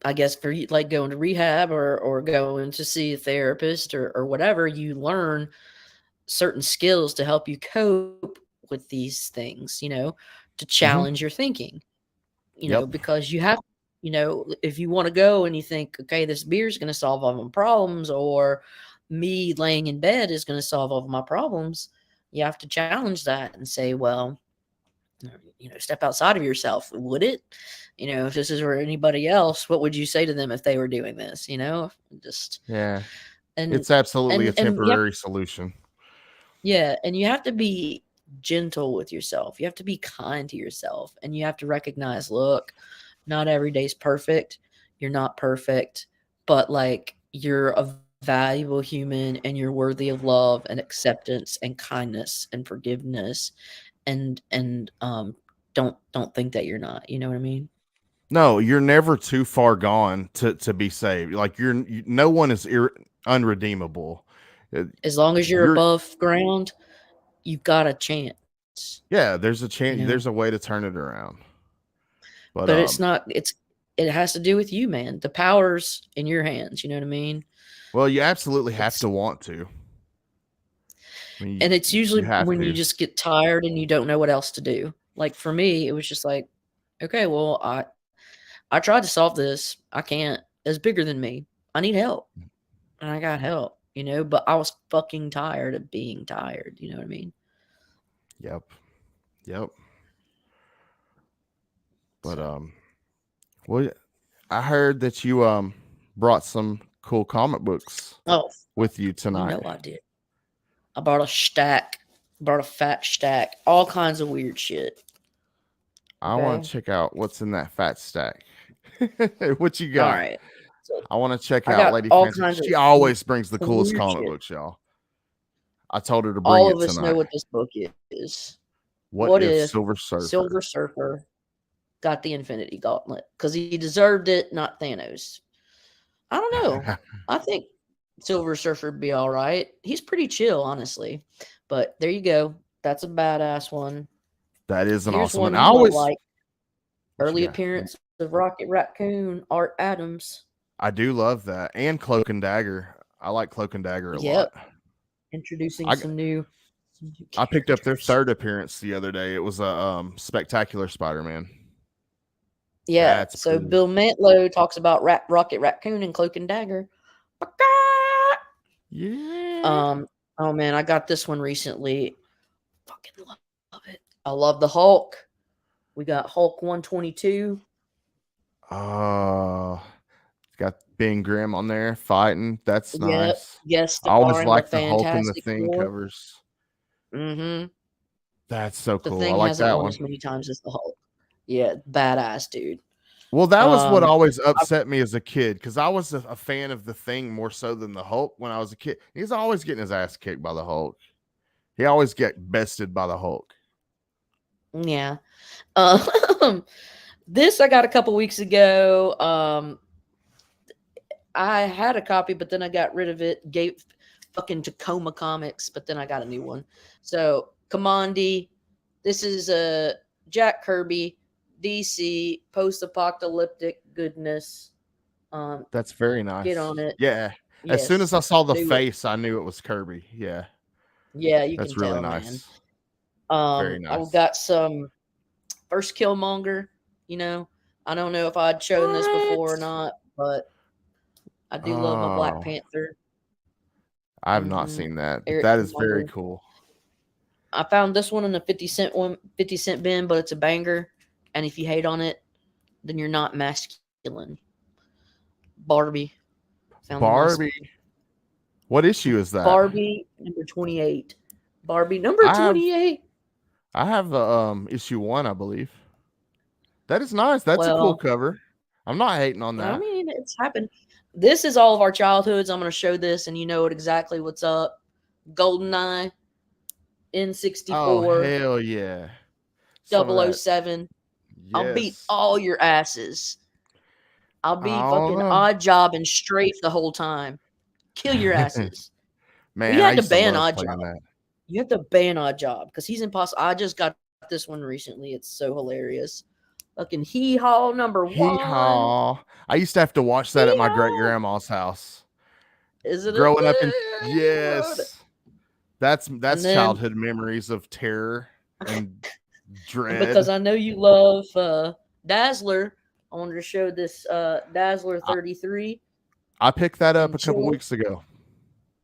I guess for you, like going to rehab or going to see a therapist or whatever, you learn certain skills to help you cope with these things, to Mm-hmm. challenge your thinking, Yep. because you have, if you want to go and you think, okay, this beer is going to solve all my problems, or me laying in bed is going to solve all of my problems, you have to challenge that and say, well, step outside of yourself. Would it? You know, if this is for anybody else, what would you say to them if they were doing this? You know, just Yeah. and It's absolutely a and you have, temporary solution. yeah, and you have to be gentle with yourself. You have to be kind to yourself, and you have to recognize, look, not every day's perfect. You're not perfect, but like you're a valuable human and you're worthy of love and acceptance and kindness and forgiveness and don't think that you're not. You know what I mean? No, you're never too far gone to be saved. Like no one is unredeemable. As long as you're You're above ground, you've got a chance. Yeah, there's a You know, chance. There's a way to turn it around. But but it's not. It has to do with you, man. The power's in your hands. You know what I mean? well, you absolutely have It's to want to. I mean, and it's you usually have when you to. just get tired and you don't know what else to do. Like for me, it was just like, okay, well, I tried to solve this. I can't. It's bigger than me. I need help, and I got help. You know, but I was fucking tired of being tired. You know what I mean? Yep. Yep. But So, well, I heard that you brought some cool comic books oh, with you you tonight. know I did. I brought a stack, brought a fat stack, all kinds of weird shit. I want Okay. to check out what's in that fat stack. What you All got? right. So I want to check I out got Lady all Fantastic. kinds of She always brings the coolest weird comic shit. books, y'all. I told her to bring All it of us know tonight. what this book is. What What if if Silver Surfer? Silver Surfer got the Infinity Gauntlet? Because he deserved it, not Thanos. I don't know. I think Silver Surfer would be all right. He's pretty chill, honestly. But there you go. That's a badass one. That is an Here's awesome one. one I you might always like. what you Early got? appearance of Rocket Raccoon, Art Adams. I do love that. And Cloak and Dagger. I like Cloak and Dagger a Yep. lot. Introducing I some new I picked up their characters. third appearance the other day. It was a spectacular Spider-Man. Yeah. That's So cool. Bill Mantlo talks about Rocket Raccoon and Cloak and Dagger. Yeah. Um. Oh man, I got this one recently. Fucking love it. I love the Hulk. We got Hulk 122. Oh, it's got Ben Grimm on there fighting. That's Yep. nice. Guest I always starring the like the Hulk and the Fantastic Thing Four. covers. Mm-hmm. That's so The cool. I Thing like hasn't that won one. as many times as the Hulk. Yeah, badass dude. Well, that was what Um, always I, upset me as a kid because I was a fan of the Thing more so than the Hulk when I was a kid. He's always getting his ass kicked by the Hulk. He always get bested by the Hulk. yeah. This I got a couple weeks ago. I had a copy, but then I got rid of it. Gave fucking Tacoma Comics, but then I got a new one. So Commandi, this is a Jack Kirby, DC post-apocalyptic goodness. That's very Get nice. on it. Yeah. As soon as Yes, I saw the do it. face, I knew it was Kirby. Yeah. Yeah, you can That's really tell, man. nice. Very I've nice. got some first Killmonger. You know, I don't know if I'd shown this before or What? not, but I do love my Black Oh, Panther. I have not Mm-hmm. seen that, but Eric that is very Killmonger. cool. I found this one in a 50 cent bin, but it's a banger. And if you hate on it, then you're not masculine. Barbie. Found the most Barbie. What issue is that? Barbie number 28. Barbie number I have 28. I have issue 1, I believe. That is nice. That's a cool Well, cover. I'm not hating on I that. mean, it's happened. This is all of our childhoods. I'm going to show this, and you know exactly what's up. GoldenEye, Oh, N64, hell yeah. Some of that. 007. I'll beat Yes. all your asses. I'll be I don't fucking know. odd job and strafe the whole time. Kill your asses. We Man, I had to used to ban love odd playing job. that. You have to ban odd job because he's impossible. I just got this one recently. It's so hilarious. Fucking hee haw number Hee 1. haw. I used to have to watch that at Hee my great haw. grandma's house. Is it a Growing up in thing? yes. That's And then childhood memories of terror and and because dread. I know you love Dazzler, I wanted to show this Dazzler I, 33 I picked that up in a couple chill. weeks ago.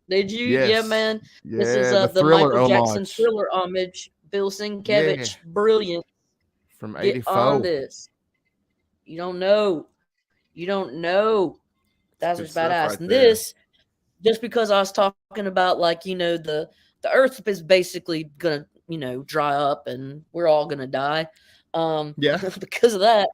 Did you? Yeah, Yes. man. This is Yeah, the the Thriller Michael Jackson homage. Thriller homage. Bill Yeah. Sienkiewicz, brilliant. From Get on 84. this. You don't know. You don't know. That's Good what's stuff badass. right And there. this, just because I was talking about, like, the Earth is basically gonna, dry up and we're all gonna die. Yeah. Because of that,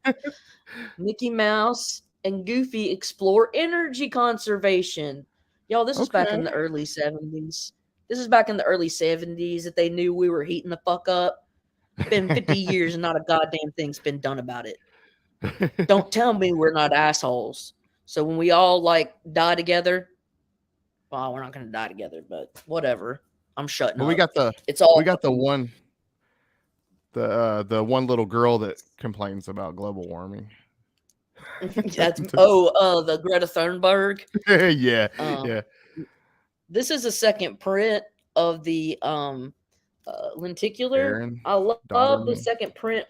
Mickey Mouse and Goofy explore energy conservation. Y'all, this is back Okay. in the early 70s. This is back in the early 70s that they knew we were heating the fuck up. Been 50 years and not a goddamn thing's been done about it. Don't tell me we're not assholes. So when we all like die together, well, we're not gonna die together, but whatever. I'm shutting But up. It's we all got the one little girl that complains about global warming. that's the Greta Thunberg. Yeah, Um, yeah. this is a second print of the lenticular. Aaron I love the Dodderman. second print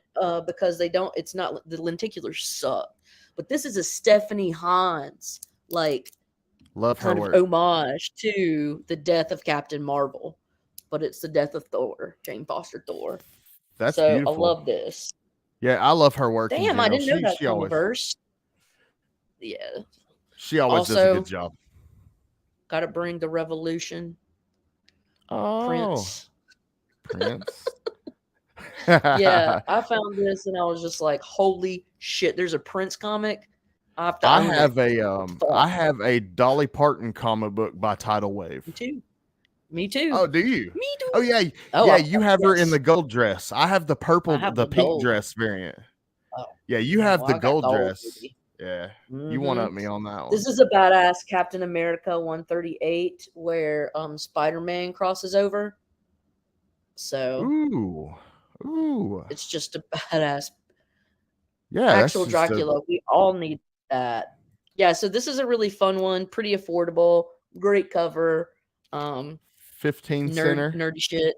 because they don't. It's not the lenticulars suck, but this is a Stephanie Hans like Love her kind of work. homage to the death of Captain Marvel, but it's the death of Thor, Jane Foster Thor. That's So I beautiful. love this. Yeah, I love her work in Damn, I general. didn't know that She always Comic-Verse. Yeah. does a good Also, job. got to bring the Revolution, Oh, Prince. Prince. Yeah, I found this and I was just like, holy shit, there's a Prince comic. I have to I own it. I Fuck. have a Dolly Parton comic book by Tidal Wave. Me too. Me too. Oh, do you? Me Oh too. yeah, Oh, yeah. You have her in yes. the gold dress. I have the I have the the pink gold. dress variant. Oh, Yeah, you yeah. have Well, the I got gold gold, dress. baby. Yeah, you one Hmm. up me on that one. This is a badass Captain America 138 where Spider-Man crosses over. So Ooh, ooh. it's just a badass Yeah, that's actual just a Dracula. We all need that. Yeah, so this is a really fun one, pretty affordable, great cover. 15 center. Nerdy shit.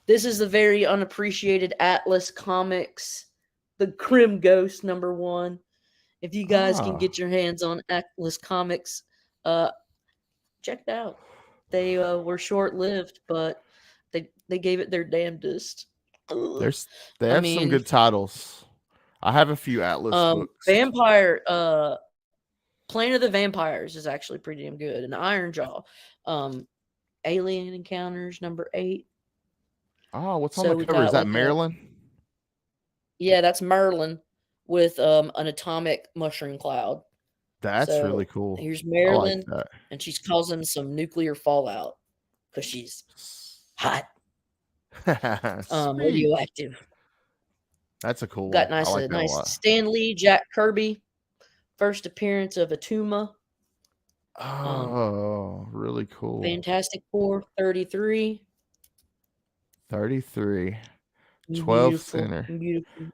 This is the very unappreciated Atlas Comics, the Grim Ghost #1. If you guys can Ah, get your hands on Atlas Comics, uh, check it out. They were short lived, but they gave it their damnedest. Ugh. there's they I have some mean, good titles. I have a few Atlas books. Vampire, Planet of the Vampires is actually pretty damn good, and Iron Jaw, um, Alien Encounters #8. Oh, what's on the So we cover? Is got that like a Maryland? yeah, that's Merlin with an atomic mushroom cloud. That's really So cool. here's I like Marilyn, that. and she's causing some nuclear fallout because she's hot, Sweet. radioactive. That's a cool Got one. I like that a nice lot. Stan Lee, Jack Kirby, first appearance of Atuma. Oh, really cool. Fantastic Four 33. 33. 12 Beautiful, center. beautiful. And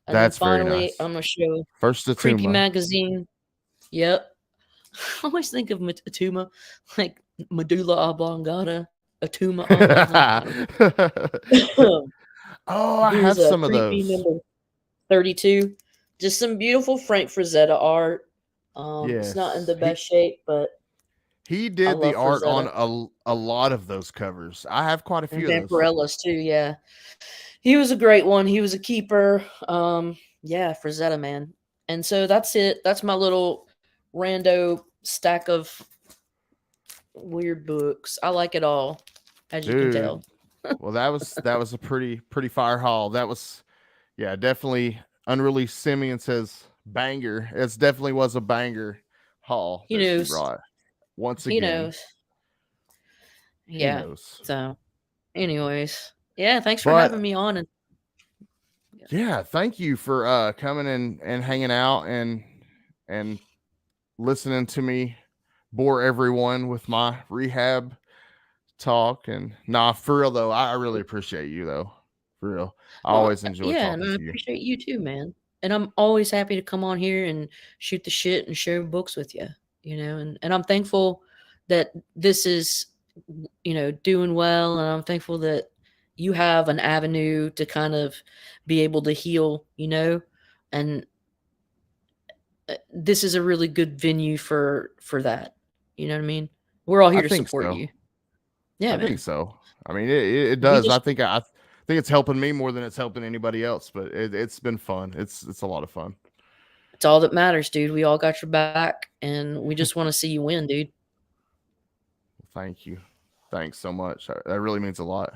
then That's very finally, nice. I'm gonna show First Creepy Atuma. Magazine. Yep. I always think of Atuma like medulla oblongata, Atuma oblongata. Oh, I Here's have a some of creepy those. #32. Just some beautiful Frank Frazetta art. It's not in Yes. the best shape, but He I did the love art on Frazetta. a lot of those covers. I have quite a And few of those. Vampirellas too, yeah. He was a great one. He was a keeper. Yeah, Frazetta, man. And so that's it. That's my little rando stack of weird books. I like it all, as you can Dude. tell. Well, that was a pretty fire haul. That was yeah, definitely unreleased Simeon says banger. It definitely was a banger haul He that she knows. brought. Once He again, knows. he Yeah. knows. So, anyways, yeah. Thanks for But having me on. And yeah, thank you for coming and hanging out and listening to me bore everyone with my rehab talk. And nah, for real though, I really appreciate you though. For real. I well, always enjoy yeah, and talking I to you. appreciate you too, man. And I'm always happy to come on here and shoot the shit and share books with you. And I'm thankful that this is doing well, and I'm thankful that you have an avenue to kind of be able to heal, and this is a really good venue for that. You know what I mean? We're all I here to think support so. you. Yeah, I think man. so. I mean, it We does. just I think it's helping me more than it's helping anybody else. But it's been fun. It's a lot of fun. It's all that matters, dude. We all got your back, and we just want to see you win, dude. Thank you. Thanks so much. That really means a lot.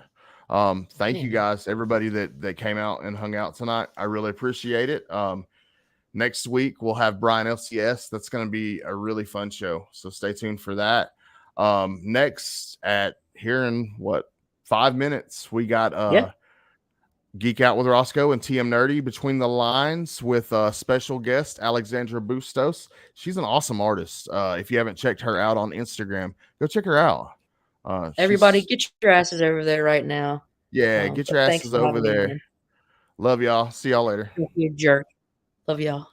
Thank you guys, everybody that came out and hung out tonight. I really appreciate it. Next week we'll have Brian LCS. That's going to be a really fun show. So stay tuned for that. Next at here in 5 minutes, we got Geek Out with Roscoe and TM Nerdy Between the Lines with special guest Alexandra Bustos. She's an awesome artist. If you haven't checked her out on Instagram, go check her out. Everybody, get your asses over there right now. Yeah, get your asses over there. Love y'all. See y'all later. You jerk. Love y'all.